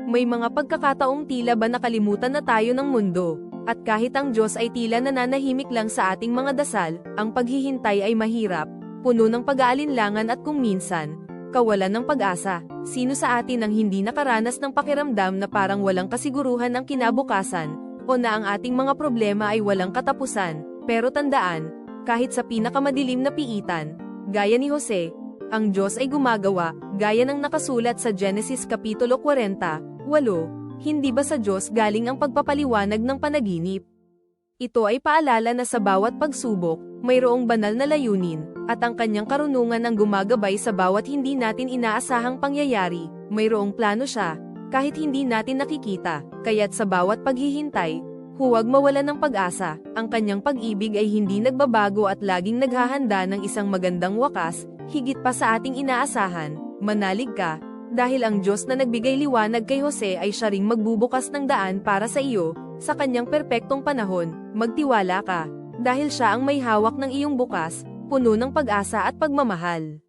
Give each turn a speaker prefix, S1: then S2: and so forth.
S1: May mga pagkakataong tila ba nakalimutan na tayo ng mundo, at kahit ang Diyos ay tila nananahimik lang sa ating mga dasal, ang paghihintay ay mahirap, puno ng pag-aalinlangan at kung minsan, kawalan ng pag-asa. Sino sa atin ang hindi nakaranas ng pakiramdam na parang walang kasiguruhan ang kinabukasan, o na ang ating mga problema ay walang katapusan? Pero tandaan, kahit sa pinakamadilim na piitan, gaya ni Jose, ang Diyos ay gumagawa, gaya ng nakasulat sa Genesis Kapitulo 40:8, hindi ba sa Diyos galing ang pagpapaliwanag ng panaginip? Ito ay paalala na sa bawat pagsubok, mayroong banal na layunin, at ang kanyang karunungan ang gumagabay sa bawat hindi natin inaasahang pangyayari. Mayroong plano siya, kahit hindi natin nakikita, kaya't sa bawat paghihintay, huwag mawalan ng pag-asa. Ang kanyang pag-ibig ay hindi nagbabago at laging naghahanda ng isang magandang wakas, higit pa sa ating inaasahan. Manalig ka, dahil ang Diyos na nagbigay liwanag kay Jose ay siya ring magbubukas ng daan para sa iyo, sa kanyang perpektong panahon. Magtiwala ka, dahil siya ang may hawak ng iyong bukas, puno ng pag-asa at pagmamahal.